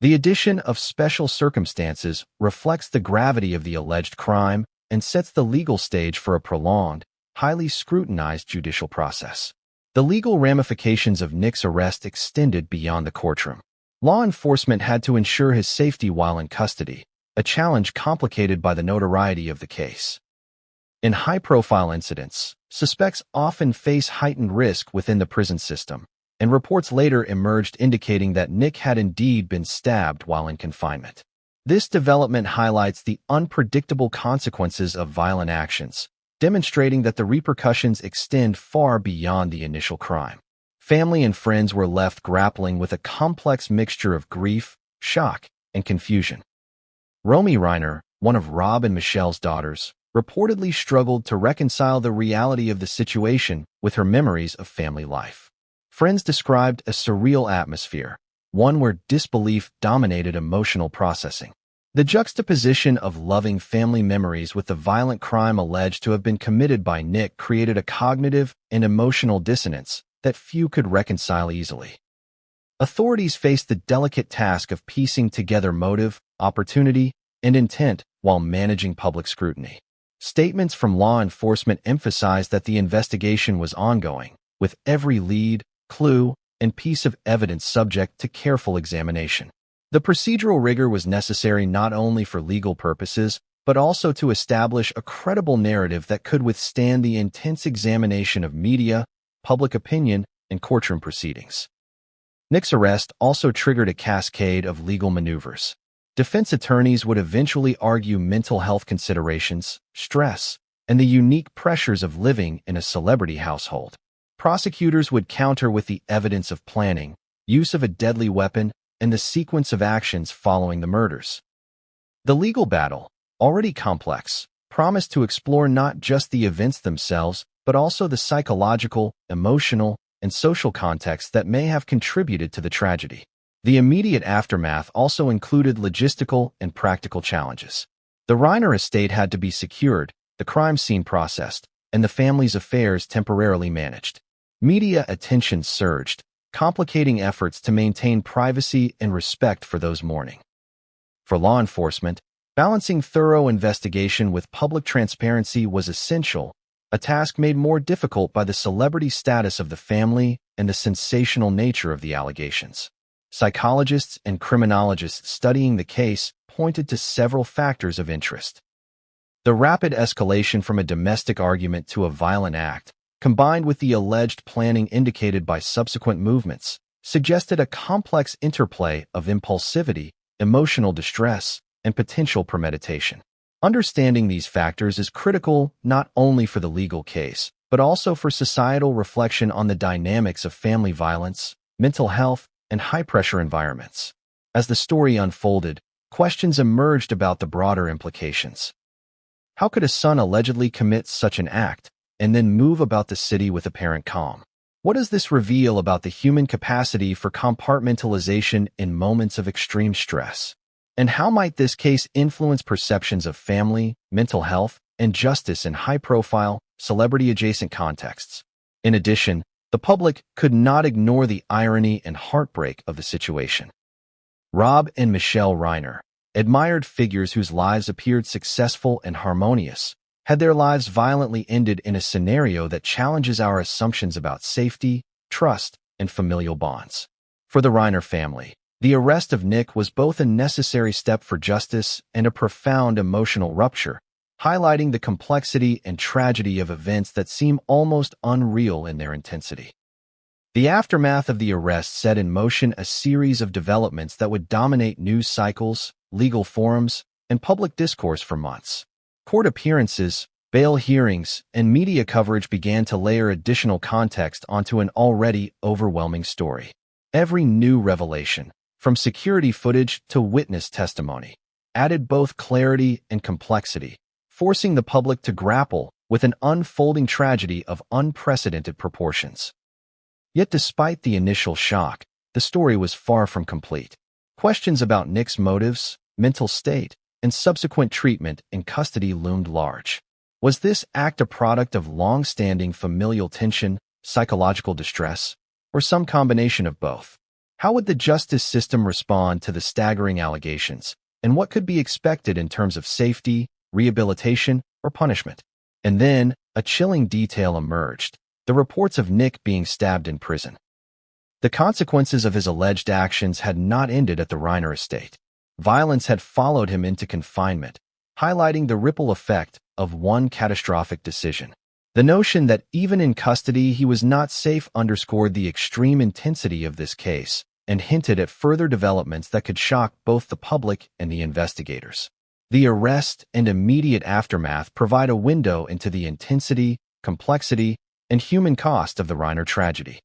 A: The addition of special circumstances reflects the gravity of the alleged crime and sets the legal stage for a prolonged, highly scrutinized judicial process. The legal ramifications of Nick's arrest extended beyond the courtroom. Law enforcement had to ensure his safety while in custody, a challenge complicated by the notoriety of the case. In high-profile incidents, suspects often face heightened risk within the prison system, and reports later emerged indicating that Nick had indeed been stabbed while in confinement. This development highlights the unpredictable consequences of violent actions, demonstrating that the repercussions extend far beyond the initial crime. Family and friends were left grappling with a complex mixture of grief, shock, and confusion. Romy Reiner, one of Rob and Michelle's daughters, reportedly struggled to reconcile the reality of the situation with her memories of family life. Friends described a surreal atmosphere, one where disbelief dominated emotional processing. The juxtaposition of loving family memories with the violent crime alleged to have been committed by Nick created a cognitive and emotional dissonance that few could reconcile easily. Authorities faced the delicate task of piecing together motive, opportunity, and intent while managing public scrutiny. Statements from law enforcement emphasized that the investigation was ongoing, with every lead, clue, and piece of evidence subject to careful examination. The procedural rigor was necessary not only for legal purposes, but also to establish a credible narrative that could withstand the intense examination of media, public opinion, and courtroom proceedings. Nick's arrest also triggered a cascade of legal maneuvers. Defense attorneys would eventually argue mental health considerations, stress, and the unique pressures of living in a celebrity household. Prosecutors would counter with the evidence of planning, use of a deadly weapon, and the sequence of actions following the murders. The legal battle, already complex, promised to explore not just the events themselves, but also the psychological, emotional, and social context that may have contributed to the tragedy. The immediate aftermath also included logistical and practical challenges. The Reiner estate had to be secured, the crime scene processed, and the family's affairs temporarily managed. Media attention surged, complicating efforts to maintain privacy and respect for those mourning. For law enforcement, balancing thorough investigation with public transparency was essential, a task made more difficult by the celebrity status of the family and the sensational nature of the allegations. Psychologists and criminologists studying the case pointed to several factors of interest. The rapid escalation from a domestic argument to a violent act, combined with the alleged planning indicated by subsequent movements, suggested a complex interplay of impulsivity, emotional distress, and potential premeditation. Understanding these factors is critical not only for the legal case, but also for societal reflection on the dynamics of family violence, mental health, and high-pressure environments. As the story unfolded, questions emerged about the broader implications. How could a son allegedly commit such an act and then move about the city with apparent calm? What does this reveal about the human capacity for compartmentalization in moments of extreme stress? And how might this case influence perceptions of family, mental health, and justice in high-profile, celebrity-adjacent contexts? In addition, the public could not ignore the irony and heartbreak of the situation. Rob and Michelle Reiner, admired figures whose lives appeared successful and harmonious, had their lives violently ended in a scenario that challenges our assumptions about safety, trust, and familial bonds. For the Reiner family, the arrest of Nick was both a necessary step for justice and a profound emotional rupture, highlighting the complexity and tragedy of events that seem almost unreal in their intensity. The aftermath of the arrest set in motion a series of developments that would dominate news cycles, legal forums, and public discourse for months. Court appearances, bail hearings, and media coverage began to layer additional context onto an already overwhelming story. Every new revelation, from security footage to witness testimony, added both clarity and complexity, forcing the public to grapple with an unfolding tragedy of unprecedented proportions. Yet despite the initial shock, the story was far from complete. Questions about Nick's motives, mental state, and subsequent treatment in custody loomed large. Was this act a product of long-standing familial tension, psychological distress, or some combination of both? How would the justice system respond to the staggering allegations, and what could be expected in terms of safety, rehabilitation, or punishment? And then, a chilling detail emerged: the reports of Nick being stabbed in prison. The consequences of his alleged actions had not ended at the Reiner estate. Violence had followed him into confinement, highlighting the ripple effect of one catastrophic decision. The notion that even in custody he was not safe underscored the extreme intensity of this case and hinted at further developments that could shock both the public and the investigators. The arrest and immediate aftermath provide a window into the intensity, complexity, and human cost of the Reiner tragedy.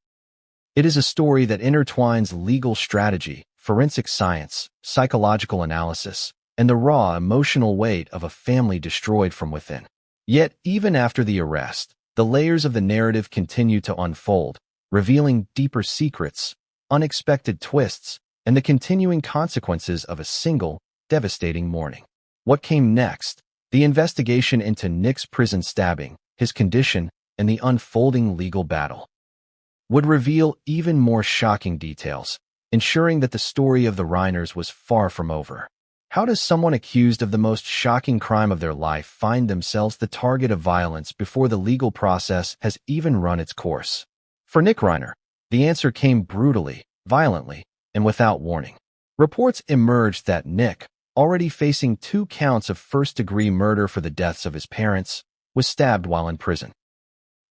A: It is a story that intertwines legal strategy, forensic science, psychological analysis, and the raw emotional weight of a family destroyed from within. Yet, even after the arrest, the layers of the narrative continue to unfold, revealing deeper secrets, unexpected twists, and the continuing consequences of a single, devastating morning. What came next? The investigation into Nick's prison stabbing, his condition, and the unfolding legal battle would reveal even more shocking details, ensuring that the story of the Reiners was far from over. How does someone accused of the most shocking crime of their life find themselves the target of violence before the legal process has even run its course? For Nick Reiner, the answer came brutally, violently, and without warning. Reports emerged that Nick, already facing 2 counts of first-degree murder for the deaths of his parents, was stabbed while in prison.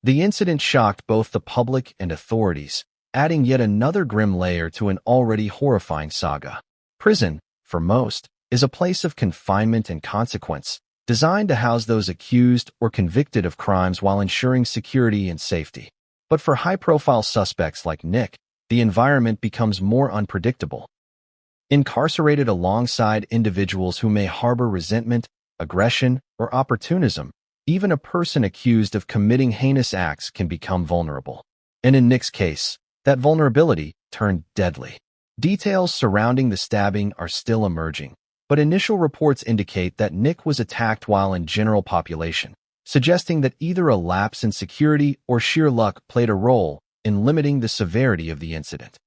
A: The incident shocked both the public and authorities, adding yet another grim layer to an already horrifying saga. Prison, for most, is a place of confinement and consequence, designed to house those accused or convicted of crimes while ensuring security and safety. But for high-profile suspects like Nick, the environment becomes more unpredictable. Incarcerated alongside individuals who may harbor resentment, aggression, or opportunism, even a person accused of committing heinous acts can become vulnerable. And in Nick's case, that vulnerability turned deadly. Details surrounding the stabbing are still emerging, but initial reports indicate that Nick was attacked while in general population, suggesting that either a lapse in security or sheer luck played a role in limiting the severity of the incident.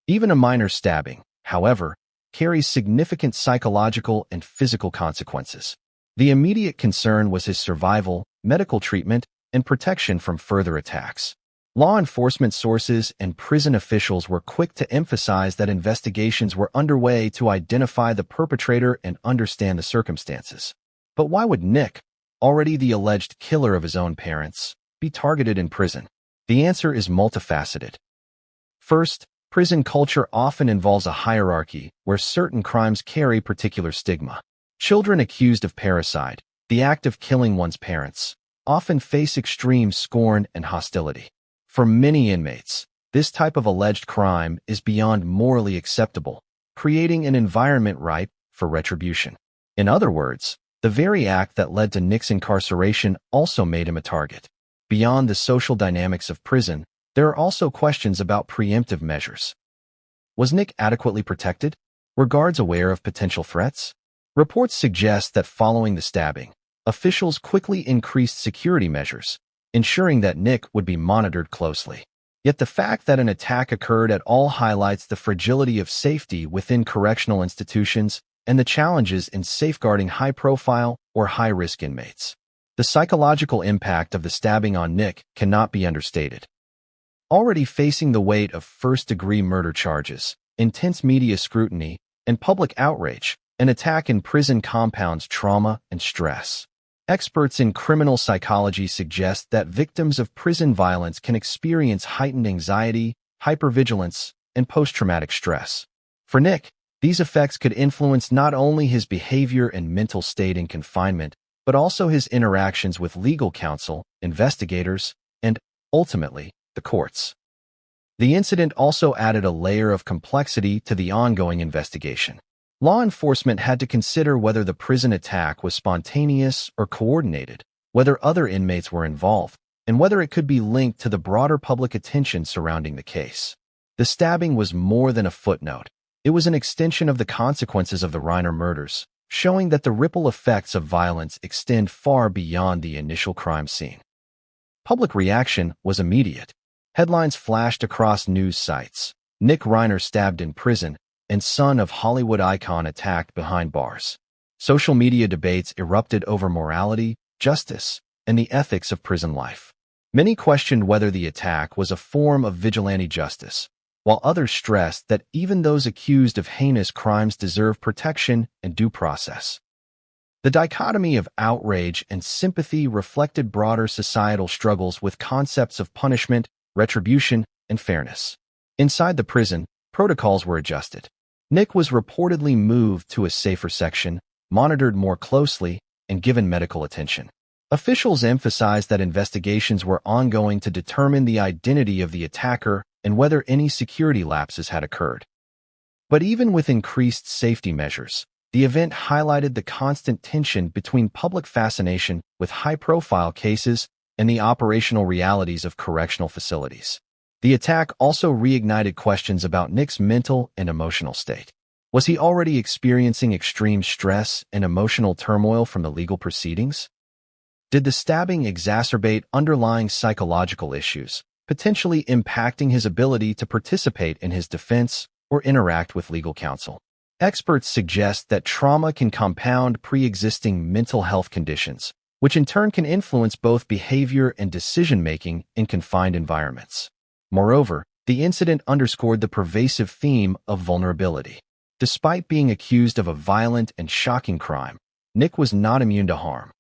A: Even a minor stabbing, however, carries significant psychological and physical consequences. The immediate concern was his survival, medical treatment, and protection from further attacks. Law enforcement sources and prison officials were quick to emphasize that investigations were underway to identify the perpetrator and understand the circumstances. But why would Nick, already the alleged killer of his own parents, be targeted in prison? The answer is multifaceted. First, prison culture often involves a hierarchy where certain crimes carry particular stigma. Children accused of parricide, the act of killing one's parents, often face extreme scorn and hostility. For many inmates, this type of alleged crime is beyond morally acceptable, creating an environment ripe for retribution. In other words, the very act that led to Nick's incarceration also made him a target. Beyond the social dynamics of prison, there are also questions about preemptive measures. Was Nick adequately protected? Were guards aware of potential threats? Reports suggest that following the stabbing, officials quickly increased security measures, ensuring that Nick would be monitored closely. Yet the fact that an attack occurred at all highlights the fragility of safety within correctional institutions and the challenges in safeguarding high-profile or high-risk inmates. The psychological impact of the stabbing on Nick cannot be understated. Already facing the weight of first-degree murder charges, intense media scrutiny, and public outrage, an attack in prison compounds trauma and stress. Experts in criminal psychology suggest that victims of prison violence can experience heightened anxiety, hypervigilance, and post-traumatic stress. For Nick, these effects could influence not only his behavior and mental state in confinement, but also his interactions with legal counsel, investigators, and, ultimately, the courts. The incident also added a layer of complexity to the ongoing investigation. Law enforcement had to consider whether the prison attack was spontaneous or coordinated, whether other inmates were involved, and whether it could be linked to the broader public attention surrounding the case. The stabbing was more than a footnote. It was an extension of the consequences of the Reiner murders, showing that the ripple effects of violence extend far beyond the initial crime scene. Public reaction was immediate. Headlines flashed across news sites. Nick Reiner stabbed in prison, and son of Hollywood icon attacked behind bars. Social media debates erupted over morality, justice, and the ethics of prison life. Many questioned whether the attack was a form of vigilante justice, while others stressed that even those accused of heinous crimes deserve protection and due process. The dichotomy of outrage and sympathy reflected broader societal struggles with concepts of punishment, retribution, and fairness. Inside the prison, protocols were adjusted. Nick was reportedly moved to a safer section, monitored more closely, and given medical attention. Officials emphasized that investigations were ongoing to determine the identity of the attacker and whether any security lapses had occurred. But even with increased safety measures, the event highlighted the constant tension between public fascination with high-profile cases and the operational realities of correctional facilities. The attack also reignited questions about Nick's mental and emotional state. Was he already experiencing extreme stress and emotional turmoil from the legal proceedings? Did the stabbing exacerbate underlying psychological issues, potentially impacting his ability to participate in his defense or interact with legal counsel? Experts suggest that trauma can compound pre-existing mental health conditions, which in turn can influence both behavior and decision-making in confined environments. Moreover, the incident underscored the pervasive theme of vulnerability. Despite being accused of a violent and shocking crime, Nick was not immune to harm.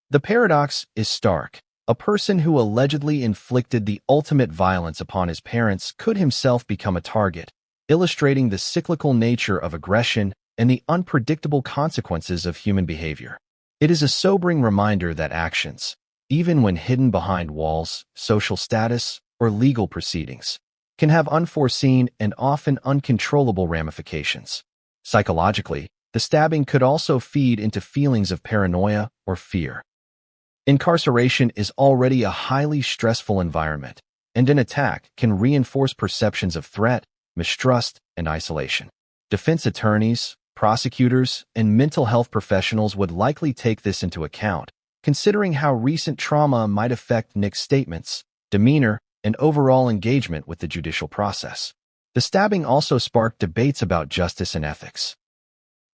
A: The paradox is stark. A person who allegedly inflicted the ultimate violence upon his parents could himself become a target, illustrating the cyclical nature of aggression and the unpredictable consequences of human behavior. It is a sobering reminder that actions, even when hidden behind walls, social status, or legal proceedings, can have unforeseen and often uncontrollable ramifications. Psychologically, the stabbing could also feed into feelings of paranoia or fear. Incarceration is already a highly stressful environment, and an attack can reinforce perceptions of threat, mistrust, and isolation. Defense attorneys, prosecutors, and mental health professionals would likely take this into account, considering how recent trauma might affect Nick's statements, demeanor, and overall engagement with the judicial process. The stabbing also sparked debates about justice and ethics.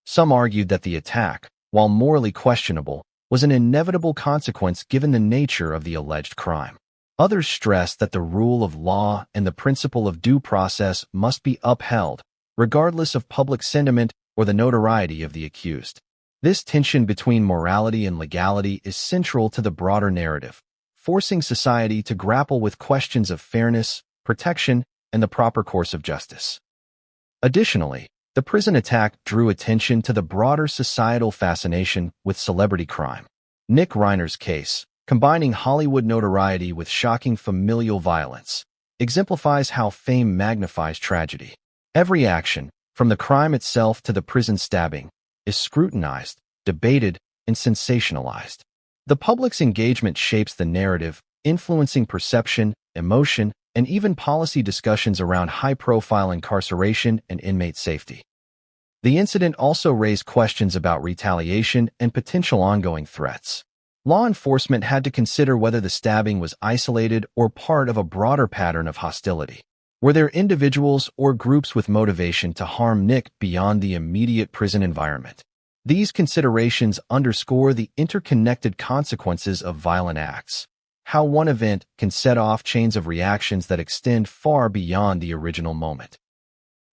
A: Some argued that the attack, while morally questionable, was an inevitable consequence given the nature of the alleged crime. Others stressed that the rule of law and the principle of due process must be upheld, regardless of public sentiment or the notoriety of the accused. This tension between morality and legality is central to the broader narrative, forcing society to grapple with questions of fairness, protection, and the proper course of justice. Additionally, the prison attack drew attention to the broader societal fascination with celebrity crime. Nick Reiner's case, combining Hollywood notoriety with shocking familial violence, exemplifies how fame magnifies tragedy. Every action, from the crime itself to the prison stabbing, is scrutinized, debated, and sensationalized. The public's engagement shapes the narrative, influencing perception, emotion, and even policy discussions around high-profile incarceration and inmate safety. The incident also raised questions about retaliation and potential ongoing threats. Law enforcement had to consider whether the stabbing was isolated or part of a broader pattern of hostility. Were there individuals or groups with motivation to harm Nick beyond the immediate prison environment? These considerations underscore the interconnected consequences of violent acts. How one event can set off chains of reactions that extend far beyond the original moment.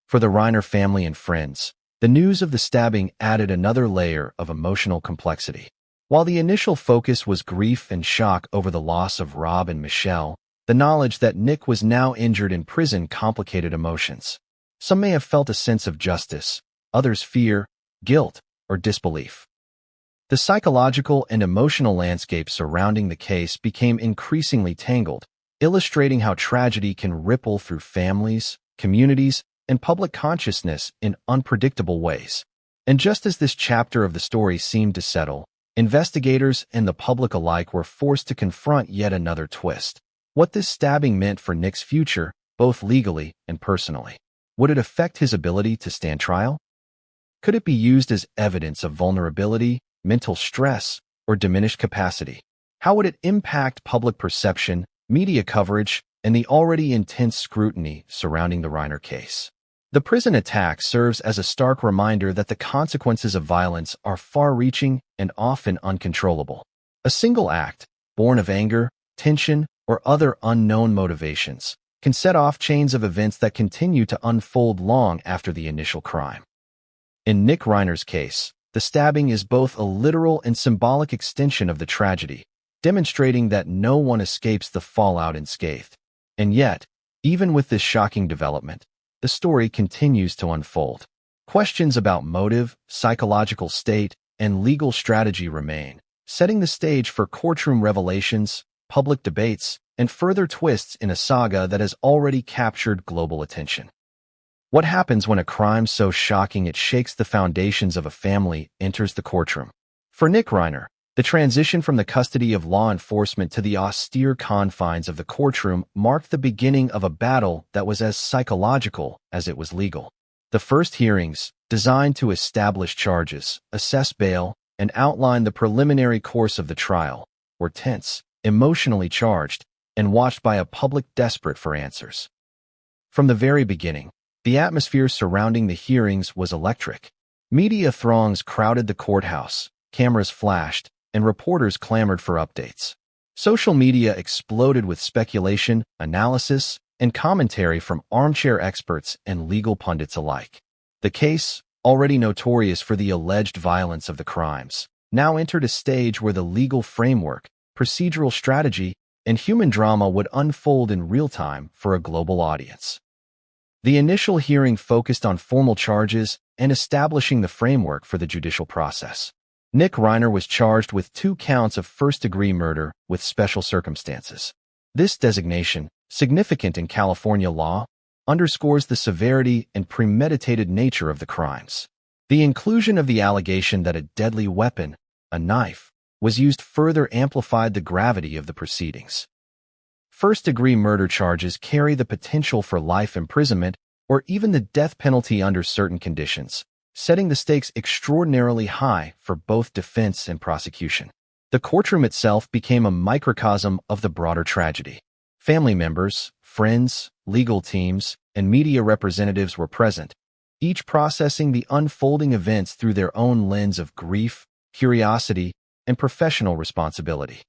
A: For the Reiner family and friends, the news of the stabbing added another layer of emotional complexity. While the initial focus was grief and shock over the loss of Rob and Michelle, the knowledge that Nick was now injured in prison complicated emotions. Some may have felt a sense of justice, others fear, guilt, or disbelief. The psychological and emotional landscape surrounding the case became increasingly tangled, illustrating how tragedy can ripple through families, communities, and public consciousness in unpredictable ways. And just as this chapter of the story seemed to settle, investigators and the public alike were forced to confront yet another twist. What this stabbing meant for Nick's future, both legally and personally. Would it affect his ability to stand trial? Could it be used as evidence of vulnerability, mental stress, or diminished capacity? How would it impact public perception, media coverage, and the already intense scrutiny surrounding the Reiner case? The prison attack serves as a stark reminder that the consequences of violence are far-reaching and often uncontrollable. A single act, born of anger, tension, or other unknown motivations, can set off chains of events that continue to unfold long after the initial crime. In Nick Reiner's case, the stabbing is both a literal and symbolic extension of the tragedy, demonstrating that no one escapes the fallout unscathed. And yet, even with this shocking development, the story continues to unfold. Questions about motive, psychological state, and legal strategy remain, setting the stage for courtroom revelations, public debates, and further twists in a saga that has already captured global attention. What happens when a crime so shocking it shakes the foundations of a family enters the courtroom? For Nick Reiner, the transition from the custody of law enforcement to the austere confines of the courtroom marked the beginning of a battle that was as psychological as it was legal. The first hearings, designed to establish charges, assess bail, and outline the preliminary course of the trial, were tense, emotionally charged, and watched by a public desperate for answers. From the very beginning, the atmosphere surrounding the hearings was electric. Media throngs crowded the courthouse, cameras flashed, and reporters clamored for updates. Social media exploded with speculation, analysis, and commentary from armchair experts and legal pundits alike. The case, already notorious for the alleged violence of the crimes, now entered a stage where the legal framework, procedural strategy, and human drama would unfold in real time for a global audience. The initial hearing focused on formal charges and establishing the framework for the judicial process. Nick Reiner was charged with 2 counts of first-degree murder with special circumstances. This designation, significant in California law, underscores the severity and premeditated nature of the crimes. The inclusion of the allegation that a deadly weapon, a knife, was used further amplified the gravity of the proceedings. First-degree murder charges carry the potential for life imprisonment or even the death penalty under certain conditions, setting the stakes extraordinarily high for both defense and prosecution. The courtroom itself became a microcosm of the broader tragedy. Family members, friends, legal teams, and media representatives were present, each processing the unfolding events through their own lens of grief, curiosity, and professional responsibility.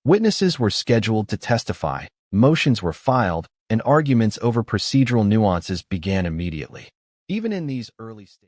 A: Witnesses were scheduled to testify, motions were filed, and arguments over procedural nuances began immediately. Even in these early stages,